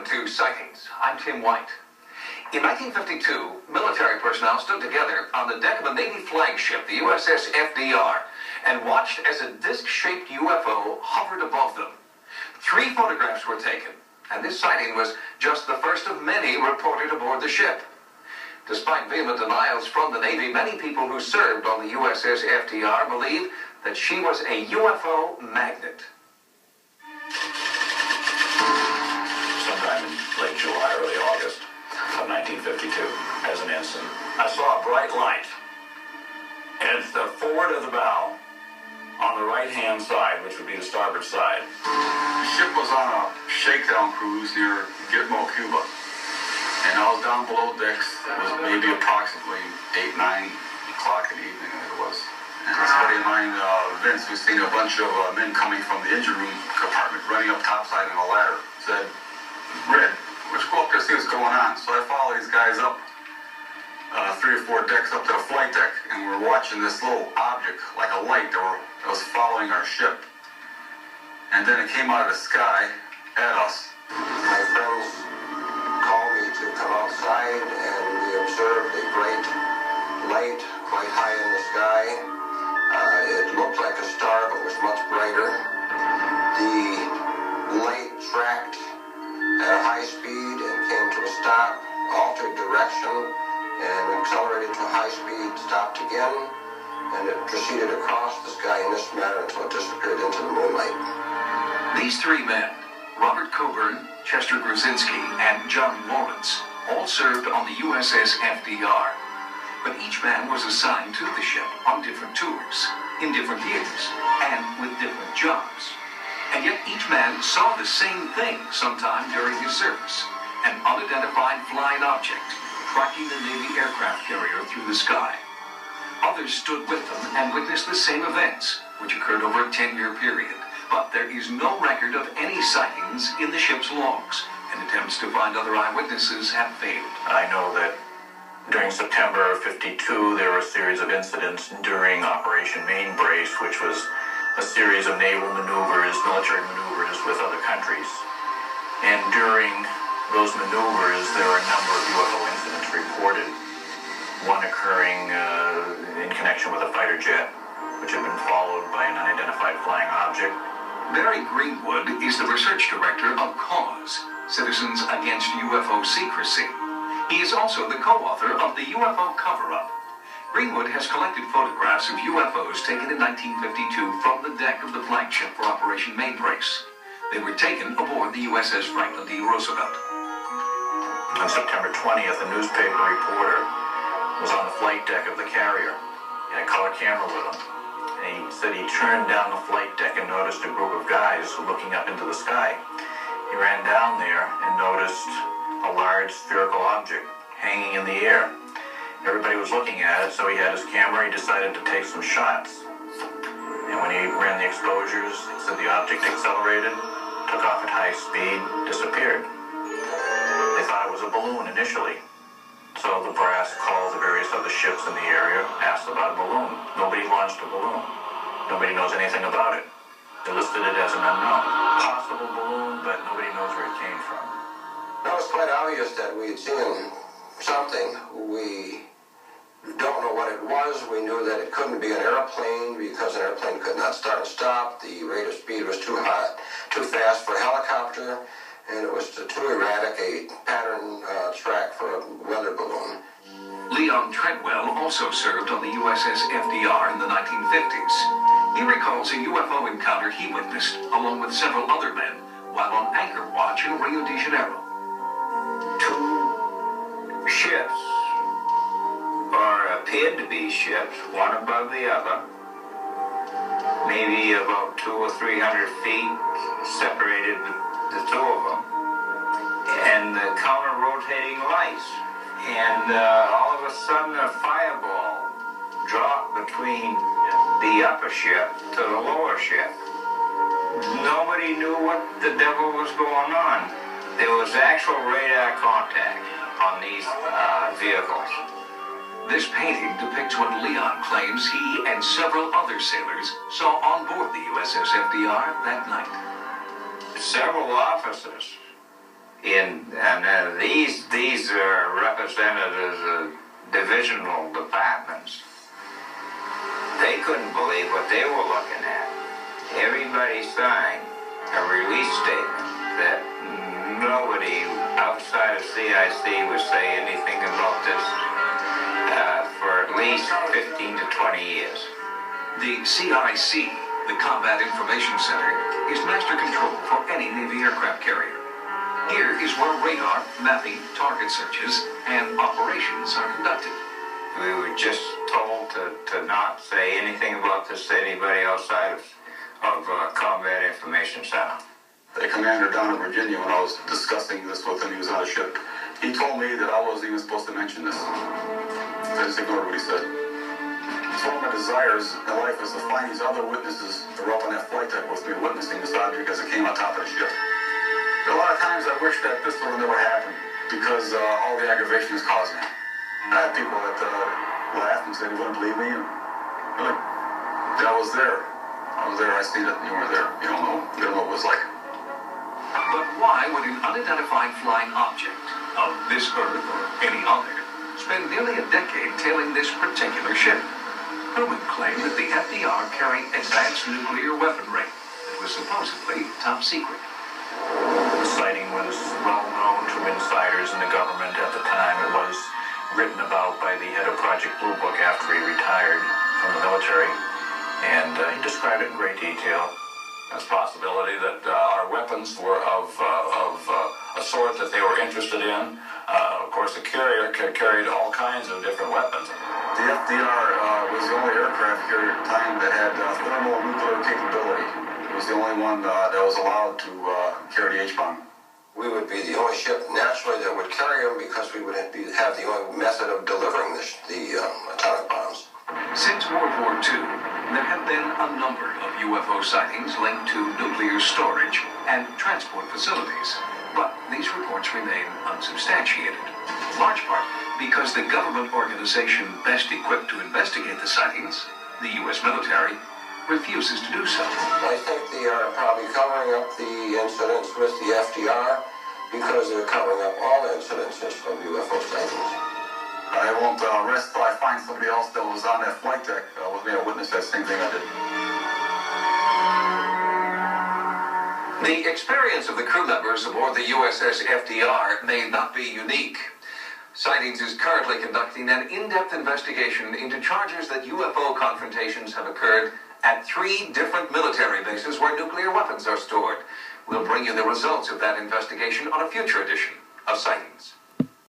welcome to Sightings. I'm Tim White. In 1952, military personnel stood together on the deck of a Navy flagship, the USS FDR, and watched as a disc-shaped UFO hovered above them. 3 photographs were taken, and this sighting was just the first of many reported aboard the ship. Despite vehement denials from the Navy, many people who served on the USS FDR believe that she was a UFO magnet. Sometime in late July, early August of 1952, as an ensign, I saw a bright light at the forward of the bow on the right-hand side, which would be the starboard side. The ship was on a shakedown cruise near Gitmo, Cuba. And I was down below decks. It was maybe approximately 8, 9 o'clock in the evening, it was. And this buddy of mine, Vince, who's seen a bunch of men coming from the engine room compartment running up topside on a ladder, said, "Red, let's go up there and see what's going on." So I follow these guys up 3 or 4 decks up to the flight deck, and we're watching this little object, like a light, that was following our ship. And then it came out of the sky at us. My friends called me to come outside, and we observed a great light quite high in the sky. It looked like a star, but was much brighter. The light tracked at a high speed and came to a stop, altered direction, and accelerated to a high speed, stopped again, and it proceeded across the sky in this manner until it disappeared into the moonlight. These 3 men, Robert Coburn, Chester Gruzinski, and John Lawrence, all served on the USS FDR. But each man was assigned to the ship on different tours, in different years, and with different jobs. And yet each man saw the same thing sometime during his service, an unidentified flying object tracking the Navy aircraft carrier through the sky. Others stood with them and witnessed the same events, which occurred over a 10-year period. But there is no record of any sightings in the ship's logs, and attempts to find other eyewitnesses have failed. I know that during September of '52, there were a series of incidents during Operation Mainbrace, which was a series of naval maneuvers, military maneuvers with other countries. And during those maneuvers, there were a number of UFO incidents reported, one occurring in connection with a fighter jet, which had been followed by an unidentified flying object. Barry Greenwood is the research director of CAUSE, Citizens Against UFO Secrecy. He is also the co-author of the UFO Cover-Up. Greenwood has collected photographs of UFOs taken in 1952 from the deck of the flagship for Operation Mainbrace. They were taken aboard the USS Franklin D. Roosevelt. On September 20th, a newspaper reporter was on the flight deck of the carrier. He had a color camera with him. And he said he turned down the flight deck and noticed a group of guys looking up into the sky. He ran down there and noticed a large spherical object hanging in the air. Everybody was looking at it, so he had his camera. He decided to take some shots. And when he ran the exposures, he said the object accelerated, took off at high speed, disappeared. They thought it was a balloon initially. So the brass called the various other ships in the area, asked about a balloon. Nobody launched a balloon. Nobody knows anything about it. They listed it as an unknown. Possible balloon, but nobody knows where it came from. It was quite obvious that we had seen something. We don't know what it was. We knew that it couldn't be an airplane because an airplane could not start and stop. The rate of speed was too high, too fast for a helicopter, and it was too erratic a pattern track for a weather balloon. Leon Treadwell also served on the USS FDR in the 1950s. He recalls a UFO encounter he witnessed, along with several other men, while on anchor watch in Rio de Janeiro. 2 ships, or appeared to be ships, one above the other, maybe about 200 or 300 feet separated the 2 of them, and the counter-rotating lights. And all of a sudden a fireball dropped between the upper ship to the lower ship. Nobody knew what the devil was going on. There was actual radar contact on these vehicles. This painting depicts what Leon claims he and several other sailors saw on board the USS FDR that night. Several officers These are represented as divisional departments. They couldn't believe what they were looking at. Everybody signed a release statement that nobody outside of CIC would say anything about this for at least 15 to 20 years. The CIC, the Combat Information Center, is master control for any Navy aircraft carrier. Here is where radar, mapping, target searches, and operations are conducted. We were just told to not say anything about this to anybody outside of Combat Information Center. The commander down in Virginia, when I was discussing this with him, he was on a ship, he told me that I wasn't even supposed to mention this. I just ignored what he said. One of my desires in life is to find these other witnesses that were up on that flight deck with me witnessing this object as it came on top of the ship. There are a lot of times I wish that this would have never happened because all the aggravation is causing it. I had people that laughed and said, "You wouldn't believe me?" And really, I was there. I seen it, and you weren't there. You don't know what it was like. But why would an unidentified flying object of this Earth or any other spend nearly a decade tailing this particular ship? Crewmen claim that the FDR carried advanced nuclear weaponry that was supposedly top secret. The sighting was well known to insiders in the government at the time. It was written about by the head of Project Blue Book after he retired from the military, and he described it in great detail. There's a possibility that our weapons were of a sort that they were interested in. Of course, the carrier carried all kinds of different weapons. The FDR was the only aircraft carrier at the time that had thermonuclear capability. It was the only one that was allowed to carry the H-bomb. We would be the only ship naturally that would carry them because we would have the only method of delivering the atomic bombs. Since World War II, there have been a number of UFO sightings linked to nuclear storage and transport facilities. But these reports remain unsubstantiated, in large part because the government organization best equipped to investigate the sightings, the U.S. military, refuses to do so. I think they are probably covering up the incidents with the FDR because they're covering up all incidences of UFO sightings. I won't rest till I find somebody else that was on that flight deck with me to witness that same thing I did. The experience of the crew members aboard the USS FDR may not be unique. Sightings is currently conducting an in-depth investigation into charges that UFO confrontations have occurred at 3 different military bases where nuclear weapons are stored. We'll bring you the results of that investigation on a future edition of Sightings.